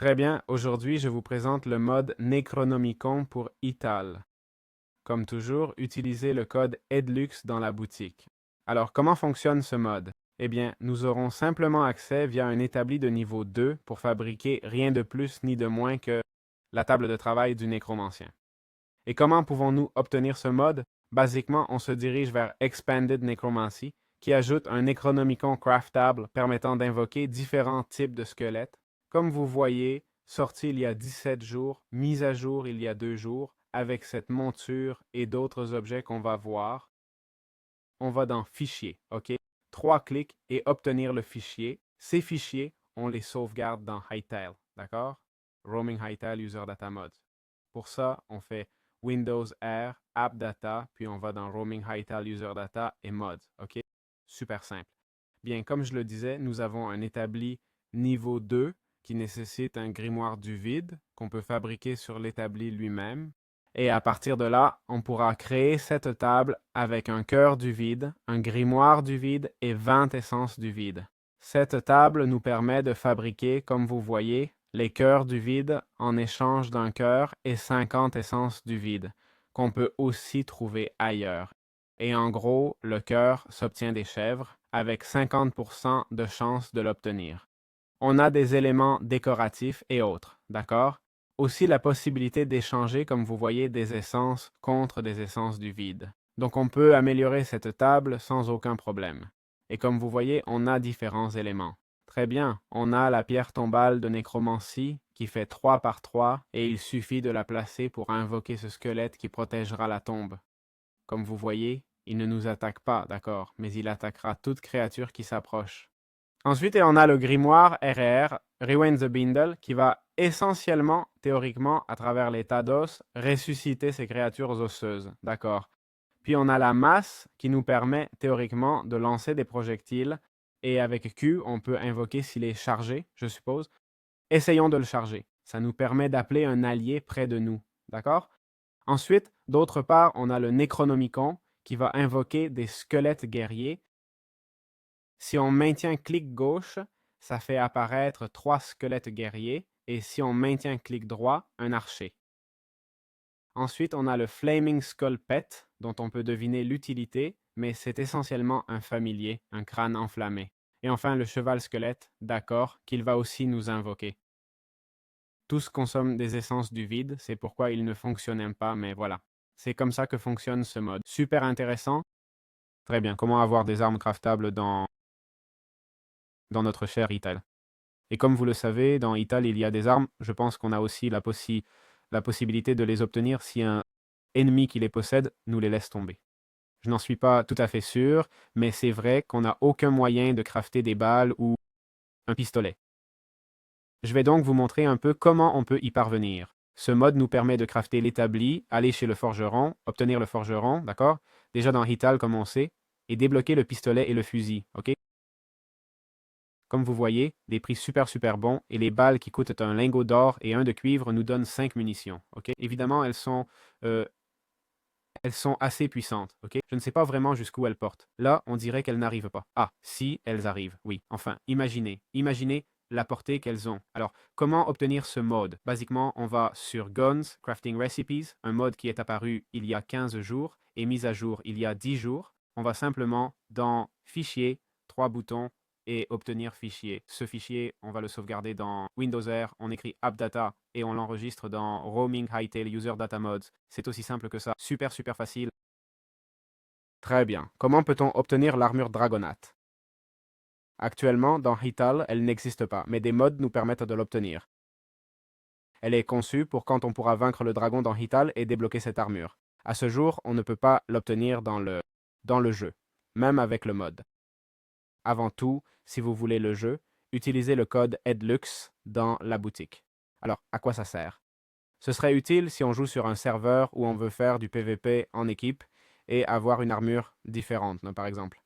Très bien, aujourd'hui je vous présente le mode Necronomicon pour Ital. Comme toujours, utilisez le code EDLUX dans la boutique. Alors, comment fonctionne ce mode? Eh bien, nous aurons simplement accès via un établi de niveau 2 pour fabriquer rien de plus ni de moins que la table de travail du nécromancien. Et comment pouvons-nous obtenir ce mode? Basiquement, on se dirige vers Expanded Necromancy, qui ajoute un Necronomicon craftable permettant d'invoquer différents types de squelettes. Comme vous voyez, sorti il y a 17 jours, mise à jour il y a 2 jours, avec cette monture et d'autres objets qu'on va voir. On va dans Fichier, OK? 3 clics et obtenir le fichier. Ces fichiers, on les sauvegarde dans Hightail, d'accord? Roaming Hightail User Data Mods. Pour ça, on fait Windows R, App Data, puis on va dans Roaming Hightail User Data et Mods, OK? Super simple. Bien, comme je le disais, nous avons un établi niveau 2 qui nécessite un grimoire du vide qu'on peut fabriquer sur l'établi lui-même. Et à partir de là, on pourra créer cette table avec un cœur du vide, un grimoire du vide et 20 essences du vide. Cette table nous permet de fabriquer, comme vous voyez, les cœurs du vide en échange d'un cœur et 50 essences du vide, qu'on peut aussi trouver ailleurs. Et en gros, le cœur s'obtient des chèvres avec 50% de chance de l'obtenir. On a des éléments décoratifs et autres, d'accord? Aussi la possibilité d'échanger, comme vous voyez, des essences contre des essences du vide. Donc on peut améliorer cette table sans aucun problème. Et comme vous voyez, on a différents éléments. Très bien, on a la pierre tombale de nécromancie qui fait 3 par 3 et il suffit de la placer pour invoquer ce squelette qui protégera la tombe. Comme vous voyez, il ne nous attaque pas, d'accord, mais il attaquera toute créature qui s'approche. Ensuite, on a le grimoire RR, Rewind the Bindle, qui va essentiellement, théoriquement, à travers les tas d'os, ressusciter ces créatures osseuses. D'accord. Puis on a la masse qui nous permet, théoriquement, de lancer des projectiles. Et avec Q, on peut invoquer s'il est chargé, je suppose. Essayons de le charger. Ça nous permet d'appeler un allié près de nous. D'accord? Ensuite, d'autre part, on a le Necronomicon qui va invoquer des squelettes guerriers. Si on maintient clic gauche, ça fait apparaître 3 squelettes guerriers, et si on maintient clic droit, un archer. Ensuite, on a le Flaming Skull Pet, dont on peut deviner l'utilité, mais c'est essentiellement un familier, un crâne enflammé. Et enfin, le cheval squelette, d'accord, qu'il va aussi nous invoquer. Tous consomment des essences du vide, c'est pourquoi ils ne fonctionnent pas, mais voilà. C'est comme ça que fonctionne ce mode. Super intéressant. Très bien, comment avoir des armes craftables dans notre cher Ital. Et comme vous le savez, dans Ital, il y a des armes. Je pense qu'on a aussi la possibilité de les obtenir si un ennemi qui les possède nous les laisse tomber. Je n'en suis pas tout à fait sûr, mais c'est vrai qu'on n'a aucun moyen de crafter des balles ou un pistolet. Je vais donc vous montrer un peu comment on peut y parvenir. Ce mode nous permet de crafter l'établi, aller chez le forgeron, obtenir le forgeron, d'accord? Déjà dans Ital, comme on sait, et débloquer le pistolet et le fusil, ok? Comme vous voyez, des prix super bons et les balles qui coûtent un lingot d'or et un de cuivre nous donnent 5 munitions. Ok. Évidemment, elles sont assez puissantes. Ok. Je ne sais pas vraiment jusqu'où elles portent. Là, on dirait qu'elles n'arrivent pas. Ah, si, elles arrivent. Oui. Enfin, imaginez la portée qu'elles ont. Alors, comment obtenir ce mode? Basiquement, on va sur Guns, Crafting Recipes, un mode qui est apparu il y a 15 jours et mis à jour il y a 10 jours. On va simplement dans Fichier, 3 boutons, et obtenir fichier. Ce fichier, on va le sauvegarder dans Windows R, on écrit AppData et on l'enregistre dans Roaming Hightail User Data Mods. C'est aussi simple que ça. Super facile. Très bien. Comment peut-on obtenir l'armure Dragonate? Actuellement, dans Hital, elle n'existe pas, mais des mods nous permettent de l'obtenir. Elle est conçue pour quand on pourra vaincre le dragon dans Hital et débloquer cette armure. À ce jour, on ne peut pas l'obtenir dans le jeu, même avec le mod. Avant tout, si vous voulez le jeu, utilisez le code EDLUX dans la boutique. Alors, à quoi ça sert? Ce serait utile si on joue sur un serveur où on veut faire du PVP en équipe et avoir une armure différente, par exemple.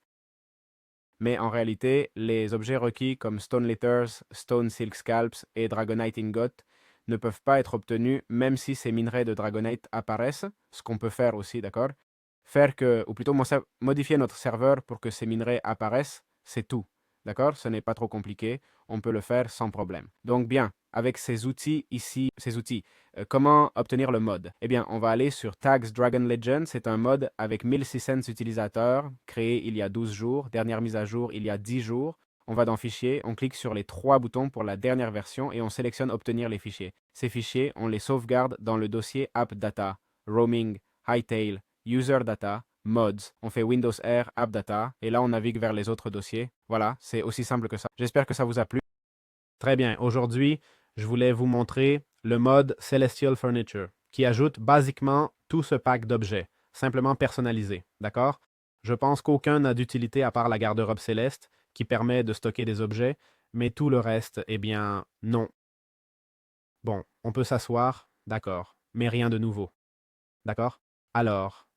Mais en réalité, les objets requis comme Stone Litters, Stone Silk Scalps et Dragonite Ingot ne peuvent pas être obtenus même si ces minerais de Dragonite apparaissent, ce qu'on peut faire aussi, d'accord? Ou plutôt modifier notre serveur pour que ces minerais apparaissent, c'est tout. D'accord? Ce n'est pas trop compliqué. On peut le faire sans problème. Donc bien, avec ces outils ici, comment obtenir le mode? Eh bien, on va aller sur Tags Dragon Legend. C'est un mode avec 1600 utilisateurs, créé il y a 12 jours, dernière mise à jour il y a 10 jours. On va dans Fichier, on clique sur les 3 boutons pour la dernière version et on sélectionne Obtenir les fichiers. Ces fichiers, on les sauvegarde dans le dossier App Data, Roaming, Hightail, User Data, Mods. On fait Windows R, App Data, et là on navigue vers les autres dossiers. Voilà, c'est aussi simple que ça. J'espère que ça vous a plu. Très bien, aujourd'hui, je voulais vous montrer le mode Celestial Furniture, qui ajoute basiquement tout ce pack d'objets, simplement personnalisé, d'accord? Je pense qu'aucun n'a d'utilité à part la garde-robe céleste, qui permet de stocker des objets, mais tout le reste, eh bien, non. Bon, on peut s'asseoir, d'accord, mais rien de nouveau. D'accord? Alors,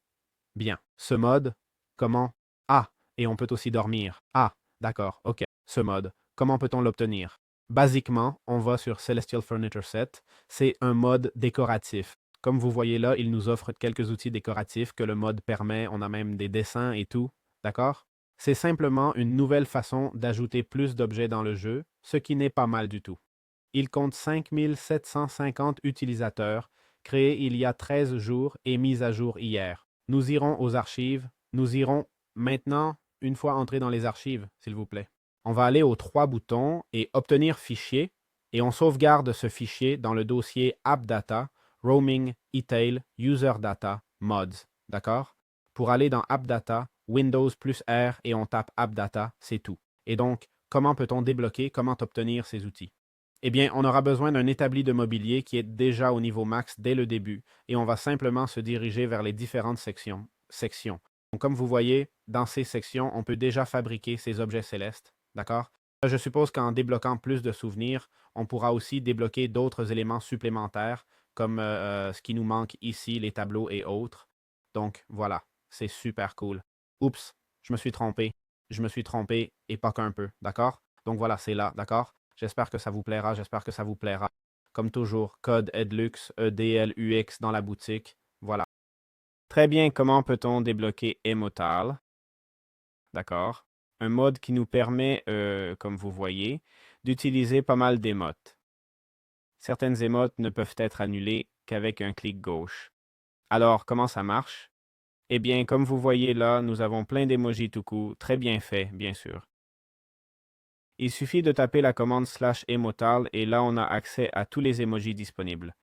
bien, ce mode, comment? Ah, et on peut aussi dormir. Ah, d'accord, ok. Ce mode, comment peut-on l'obtenir? Basiquement, on va sur Celestial Furniture Set. C'est un mode décoratif. Comme vous voyez là, il nous offre quelques outils décoratifs que le mode permet. On a même des dessins et tout. D'accord? C'est simplement une nouvelle façon d'ajouter plus d'objets dans le jeu, ce qui n'est pas mal du tout. Il compte 5750 utilisateurs, créé il y a 13 jours et mis à jour hier. Nous irons aux archives. Nous irons maintenant, une fois entrés dans les archives, s'il vous plaît. On va aller aux 3 boutons et obtenir fichier, et on sauvegarde ce fichier dans le dossier App Data, Roaming, Etail, User Data, Mods. D'accord? Pour aller dans App Data, Windows plus R et on tape App Data, c'est tout. Et donc, comment peut-on débloquer, comment obtenir ces outils? Eh bien, on aura besoin d'un établi de mobilier qui est déjà au niveau max dès le début, et on va simplement se diriger vers les différentes sections. Donc, comme vous voyez, dans ces sections, on peut déjà fabriquer ces objets célestes, d'accord? Je suppose qu'en débloquant plus de souvenirs, on pourra aussi débloquer d'autres éléments supplémentaires, comme ce qui nous manque ici, les tableaux et autres. Donc, voilà, c'est super cool. Oups, je me suis trompé. Je me suis trompé, et pas qu'un peu, d'accord? Donc voilà, c'est là, d'accord? J'espère que ça vous plaira, j'espère que ça vous plaira. Comme toujours, code EDLUX, EDLUX dans la boutique. Voilà. Très bien, comment peut-on débloquer Emotal? D'accord. Un mode qui nous permet, comme vous voyez, d'utiliser pas mal d'émotes. Certaines émotes ne peuvent être annulées qu'avec un clic gauche. Alors, comment ça marche? Eh bien, comme vous voyez là, nous avons plein d'émojis tout court, très bien fait, bien sûr. Il suffit de taper la commande /emotal et là on a accès à tous les emojis disponibles.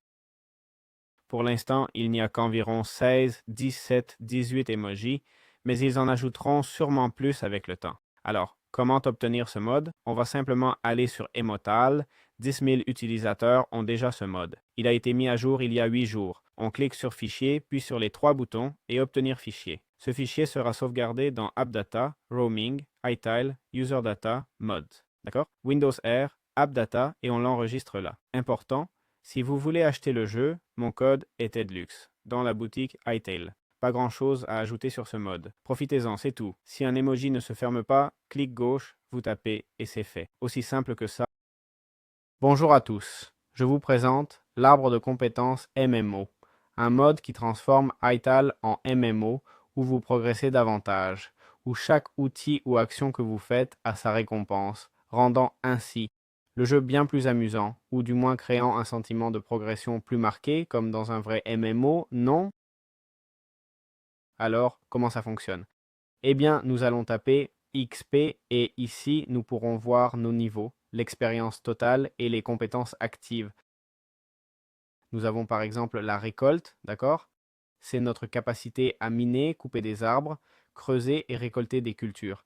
Pour l'instant, il n'y a qu'environ 16, 17, 18 emojis, mais ils en ajouteront sûrement plus avec le temps. Alors, comment obtenir ce mode? On va simplement aller sur Emotal. 10 000 utilisateurs ont déjà ce mode. Il a été mis à jour il y a 8 jours. On clique sur Fichier, puis sur les 3 boutons et Obtenir fichier. Ce fichier sera sauvegardé dans App Data, Roaming, Hightail, User Data, Mods. D'accord? Windows R, App Data et on l'enregistre là. Important, si vous voulez acheter le jeu, mon code est EDLUX dans la boutique Hightail. Pas grand chose à ajouter sur ce mode. Profitez-en, c'est tout. Si un emoji ne se ferme pas, clic gauche, vous tapez et c'est fait. Aussi simple que ça. Bonjour à tous. Je vous présente l'arbre de compétences MMO, un mode qui transforme Hightail en MMO où vous progressez davantage, où chaque outil ou action que vous faites a sa récompense, rendant ainsi le jeu bien plus amusant, ou du moins créant un sentiment de progression plus marqué, comme dans un vrai MMO, non? Alors, comment ça fonctionne? Eh bien, nous allons taper XP et ici, nous pourrons voir nos niveaux, l'expérience totale et les compétences actives. Nous avons par exemple la récolte, d'accord? C'est notre capacité à miner, couper des arbres, creuser et récolter des cultures.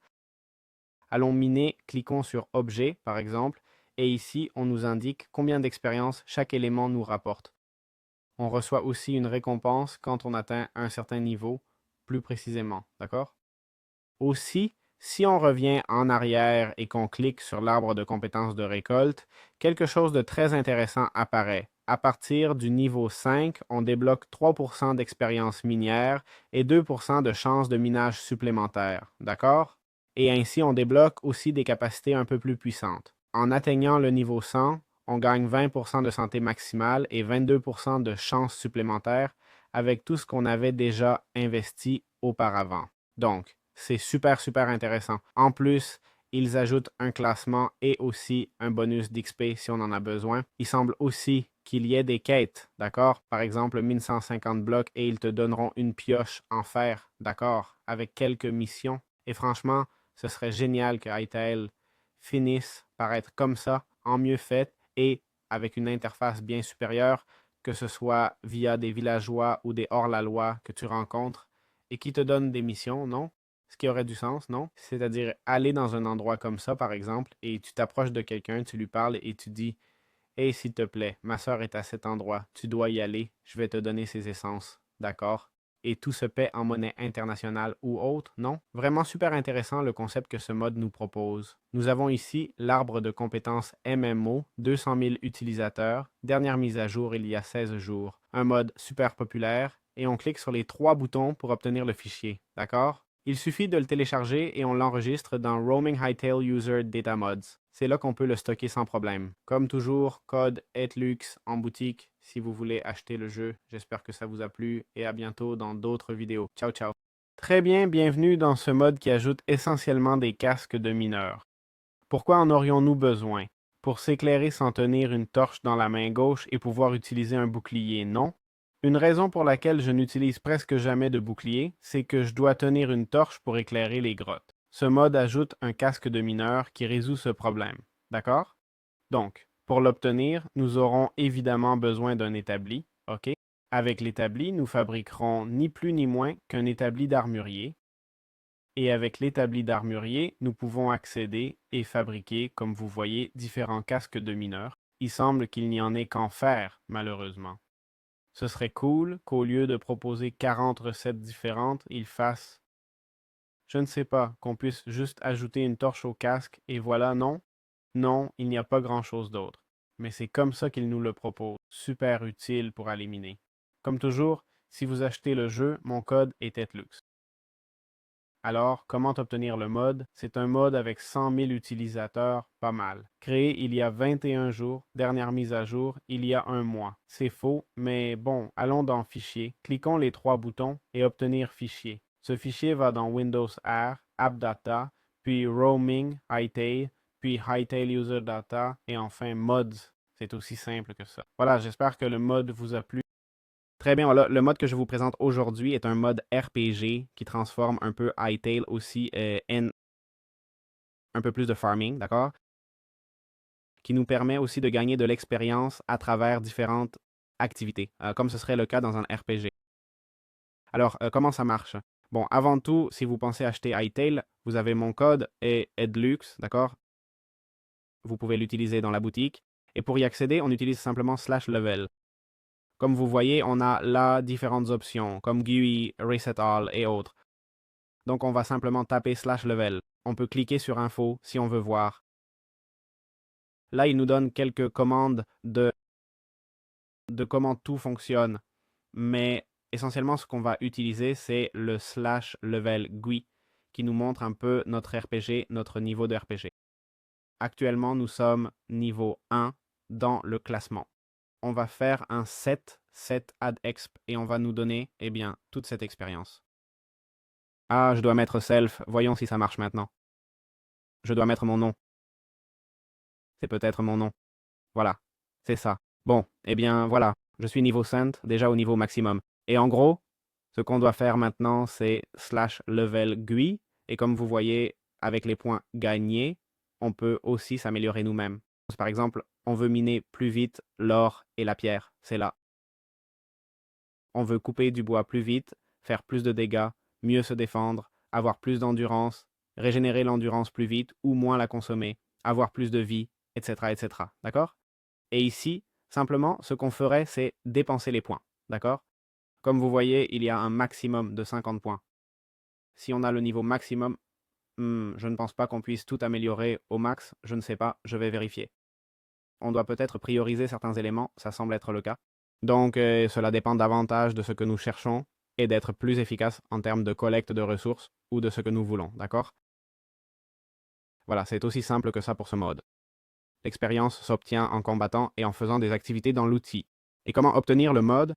Allons miner, cliquons sur Objet, par exemple, et ici, on nous indique combien d'expérience chaque élément nous rapporte. On reçoit aussi une récompense quand on atteint un certain niveau, plus précisément, d'accord? Aussi, si on revient en arrière et qu'on clique sur l'arbre de compétences de récolte, quelque chose de très intéressant apparaît. À partir du niveau 5, on débloque 3% d'expérience minière et 2% de chances de minage supplémentaires, d'accord? Et ainsi, on débloque aussi des capacités un peu plus puissantes. En atteignant le niveau 100, on gagne 20% de santé maximale et 22% de chances supplémentaires avec tout ce qu'on avait déjà investi auparavant. Donc, c'est super, super intéressant. En plus, Ils ajoutent un classement et aussi un bonus d'XP si on en a besoin. Il semble aussi qu'il y ait des quêtes, d'accord? Par exemple, 1150 blocs et ils te donneront une pioche en fer, d'accord? Avec quelques missions. Et franchement, ce serait génial que Hytale finisse par être comme ça, en mieux fait et avec une interface bien supérieure, que ce soit via des villageois ou des hors-la-loi que tu rencontres et qui te donnent des missions, non? Ce qui aurait du sens, non? C'est-à-dire aller dans un endroit comme ça, par exemple, et tu t'approches de quelqu'un, tu lui parles et tu dis: Hey, s'il te plaît, ma sœur est à cet endroit, tu dois y aller, je vais te donner ses essences, d'accord? Et tout se paie en monnaie internationale ou autre, non? Vraiment super intéressant le concept que ce mode nous propose. Nous avons ici l'arbre de compétences MMO, 200 000 utilisateurs, dernière mise à jour il y a 16 jours. Un mode super populaire, et on clique sur les trois boutons pour obtenir le fichier, d'accord? Il suffit de le télécharger et on l'enregistre dans Roaming Hytale User Data Mods. C'est là qu'on peut le stocker sans problème. Comme toujours, code ETLUX en boutique si vous voulez acheter le jeu. J'espère que ça vous a plu et à bientôt dans d'autres vidéos. Ciao, ciao. Très bien, bienvenue dans ce mode qui ajoute essentiellement des casques de mineurs. Pourquoi en aurions-nous besoin? Pour s'éclairer sans tenir une torche dans la main gauche et pouvoir utiliser un bouclier, non? Une raison pour laquelle je n'utilise presque jamais de bouclier, c'est que je dois tenir une torche pour éclairer les grottes. Ce mode ajoute un casque de mineur qui résout ce problème. D'accord? Donc, pour l'obtenir, nous aurons évidemment besoin d'un établi, OK? Avec l'établi, nous fabriquerons ni plus ni moins qu'un établi d'armurier. Et avec l'établi d'armurier, nous pouvons accéder et fabriquer, comme vous voyez, différents casques de mineurs. Il semble qu'il n'y en ait qu'en fer, malheureusement. Ce serait cool qu'au lieu de proposer 40 recettes différentes, ils fassent, je ne sais pas, qu'on puisse juste ajouter une torche au casque et voilà, non? Non, il n'y a pas grand-chose d'autre. Mais c'est comme ça qu'ils nous le proposent. Super utile pour éliminer. Comme toujours, si vous achetez le jeu, mon code est TETLUX. Alors, comment obtenir le mode? C'est un mode avec 100 000 utilisateurs, pas mal. Créé il y a 21 jours, dernière mise à jour il y a un mois. C'est faux, mais bon, allons dans Fichier, cliquons les trois boutons et obtenir Fichier. Ce fichier va dans Windows R, App Data, puis Roaming, Hytale, puis Hytale User Data et enfin Mods. C'est aussi simple que ça. Voilà, j'espère que le mode vous a plu. Très bien, voilà. Le mode que je vous présente aujourd'hui est un mode RPG qui transforme un peu Hytale aussi en un peu plus de farming, d'accord? Qui nous permet aussi de gagner de l'expérience à travers différentes activités, comme ce serait le cas dans un RPG. Alors, comment ça marche? Bon, avant tout, si vous pensez acheter Hytale, vous avez mon code et EDLUX, d'accord? Vous pouvez l'utiliser dans la boutique. Et pour y accéder, on utilise simplement /level. Comme vous voyez, on a là différentes options, comme GUI, Reset All et autres. Donc, on va simplement taper /level. On peut cliquer sur Info si on veut voir. Là, il nous donne quelques commandes de comment tout fonctionne. Mais essentiellement, ce qu'on va utiliser, c'est le /level GUI qui nous montre un peu notre RPG, notre niveau de RPG. Actuellement, nous sommes niveau 1 dans le classement. On va faire un set add exp et on va nous donner, eh bien, toute cette expérience. Ah, je dois mettre self. Voyons si ça marche maintenant. Je dois mettre mon nom. C'est peut-être mon nom. Voilà. C'est ça. Bon, eh bien, voilà. Je suis niveau 5, déjà au niveau maximum. Et en gros, ce qu'on doit faire maintenant, c'est /level GUI. Et comme vous voyez, avec les points gagnés, on peut aussi s'améliorer nous-mêmes. Par exemple, on veut miner plus vite l'or et la pierre. C'est là. On veut couper du bois plus vite, faire plus de dégâts, mieux se défendre, avoir plus d'endurance, régénérer l'endurance plus vite ou moins la consommer, avoir plus de vie, etc., etc. D'accord? Et ici, simplement, ce qu'on ferait, c'est dépenser les points. D'accord? Comme vous voyez, il y a un maximum de 50 points. Si on a le niveau maximum, je ne pense pas qu'on puisse tout améliorer au max, je ne sais pas, je vais vérifier. On doit peut-être prioriser certains éléments, ça semble être le cas. Donc, cela dépend davantage de ce que nous cherchons et d'être plus efficace en termes de collecte de ressources ou de ce que nous voulons, d'accord? Voilà, c'est aussi simple que ça pour ce mode. L'expérience s'obtient en combattant et en faisant des activités dans l'outil. Et comment obtenir le mode?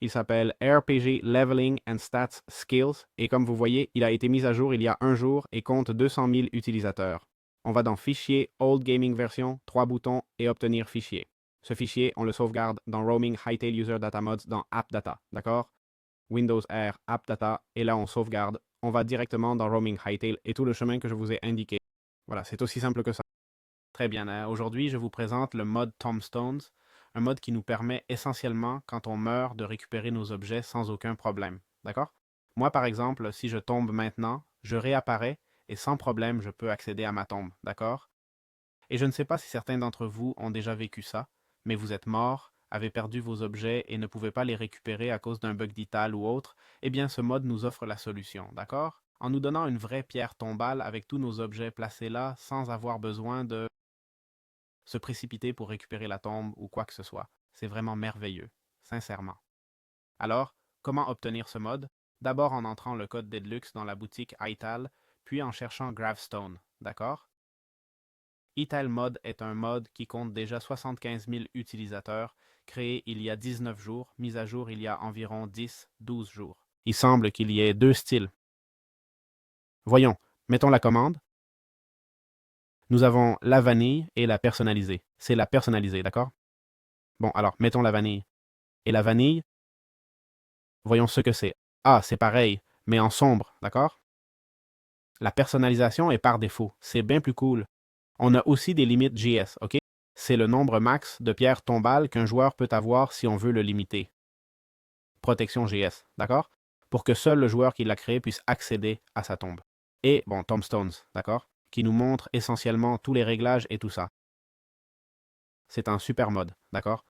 Il s'appelle RPG Leveling and Stats Skills et comme vous voyez, il a été mis à jour il y a un jour et compte 200 000 utilisateurs. On va dans Fichier, Old Gaming Version, 3 boutons et Obtenir fichier. Ce fichier, on le sauvegarde dans Roaming Hightail User Data Mods dans App Data, d'accord? Windows R, App Data, et là on sauvegarde. On va directement dans Roaming Hightail et tout le chemin que je vous ai indiqué. Voilà, c'est aussi simple que ça. Très bien, aujourd'hui je vous présente le mode Tombstones, un mode qui nous permet essentiellement, quand on meurt, de récupérer nos objets sans aucun problème. D'accord? Moi, par exemple, si je tombe maintenant, je réapparais et sans problème, je peux accéder à ma tombe. D'accord? Et je ne sais pas si certains d'entre vous ont déjà vécu ça, mais vous êtes mort, avez perdu vos objets et ne pouvez pas les récupérer à cause d'un bug d'Ital ou autre, eh bien ce mode nous offre la solution. D'accord? En nous donnant une vraie pierre tombale avec tous nos objets placés là sans avoir besoin de se précipiter pour récupérer la tombe ou quoi que ce soit. C'est vraiment merveilleux, sincèrement. Alors, comment obtenir ce mode? D'abord en entrant le code Deadlux dans la boutique ital, puis en cherchant Gravestone, d'accord? Ital Mode est un mode qui compte déjà 75 000 utilisateurs, créé il y a 19 jours, mis à jour il y a environ 10-12 jours. Il semble qu'il y ait deux styles. Voyons, mettons la commande. Nous avons la vanille et la personnalisée. C'est la personnalisée, d'accord? Bon, alors, mettons la vanille. Et la vanille, voyons ce que c'est. Ah, c'est pareil, mais en sombre, d'accord? La personnalisation est par défaut. C'est bien plus cool. On a aussi des limites JS, ok? C'est le nombre max de pierres tombales qu'un joueur peut avoir si on veut le limiter. Protection GS, d'accord? Pour que seul le joueur qui l'a créé puisse accéder à sa tombe. Et, bon, Tombstones, d'accord? Qui nous montre essentiellement tous les réglages et tout ça. C'est un super mode, d'accord?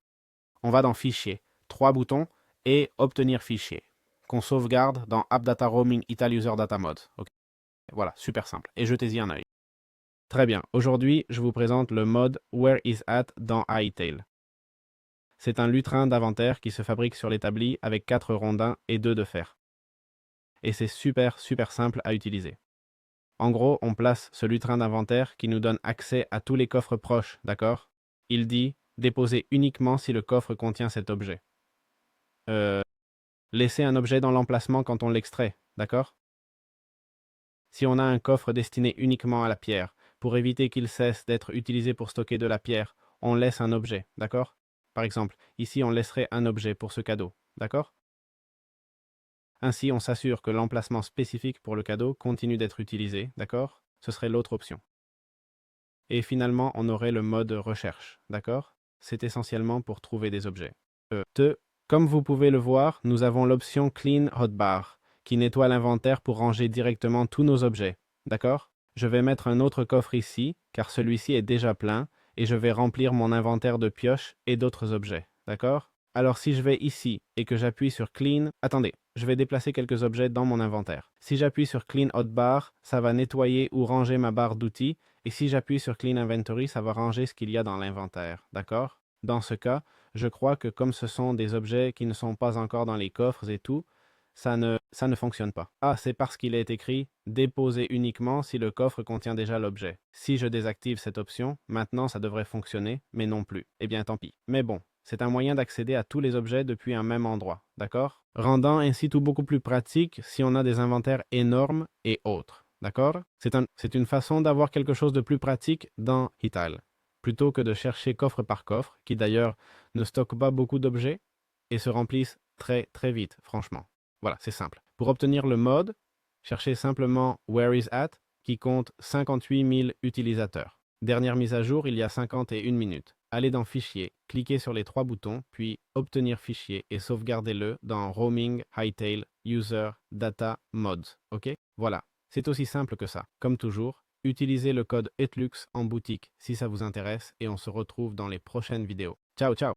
On va dans Fichier, 3 boutons, et Obtenir fichier, qu'on sauvegarde dans App Data Roaming Ital User Data Mode. Okay. Voilà, super simple. Et jetez-y un œil. Très bien. Aujourd'hui, je vous présente le mode Where is at dans iTail. C'est un lutrin d'inventaire qui se fabrique sur l'établi avec 4 rondins et 2 de fer. Et c'est super simple à utiliser. En gros, on place ce lutrin d'inventaire qui nous donne accès à tous les coffres proches, d'accord? Il dit déposer uniquement si le coffre contient cet objet. Laisser un objet dans l'emplacement quand on l'extrait, d'accord? Si on a un coffre destiné uniquement à la pierre, pour éviter qu'il cesse d'être utilisé pour stocker de la pierre, on laisse un objet, d'accord? Par exemple, ici on laisserait un objet pour ce cadeau, d'accord? Ainsi, on s'assure que l'emplacement spécifique pour le cadeau continue d'être utilisé, d'accord? Ce serait l'autre option. Et finalement, on aurait le mode recherche, d'accord? C'est essentiellement pour trouver des objets. Comme vous pouvez le voir, nous avons l'option Clean Hotbar, qui nettoie l'inventaire pour ranger directement tous nos objets. D'accord? Je vais mettre un autre coffre ici, car celui-ci est déjà plein, et je vais remplir mon inventaire de pioches et d'autres objets. D'accord? Alors si je vais ici et que j'appuie sur Clean... Attendez, je vais déplacer quelques objets dans mon inventaire. Si j'appuie sur Clean Hotbar, ça va nettoyer ou ranger ma barre d'outils, et si j'appuie sur Clean Inventory, ça va ranger ce qu'il y a dans l'inventaire. D'accord? Dans ce cas, je crois que comme ce sont des objets qui ne sont pas encore dans les coffres et tout, ça ne fonctionne pas. Ah, c'est parce qu'il est écrit « Déposer uniquement si le coffre contient déjà l'objet ». Si je désactive cette option, maintenant ça devrait fonctionner, mais non plus. Eh bien tant pis. Mais bon, c'est un moyen d'accéder à tous les objets depuis un même endroit, d'accord? Rendant ainsi tout beaucoup plus pratique si on a des inventaires énormes et autres, d'accord? C'est une façon d'avoir quelque chose de plus pratique dans Ital, plutôt que de chercher coffre par coffre, qui d'ailleurs ne stocke pas beaucoup d'objets et se remplissent très vite, franchement. Voilà, c'est simple. Pour obtenir le mode, cherchez simplement Where is at, qui compte 58 000 utilisateurs. Dernière mise à jour, il y a 51 minutes. Allez dans Fichier, cliquez sur les 3 boutons, puis Obtenir fichier et sauvegardez-le dans Roaming Hightail User Data Mods. OK? Voilà, c'est aussi simple que ça. Comme toujours, utilisez le code ETLUX en boutique si ça vous intéresse et on se retrouve dans les prochaines vidéos. Ciao, ciao!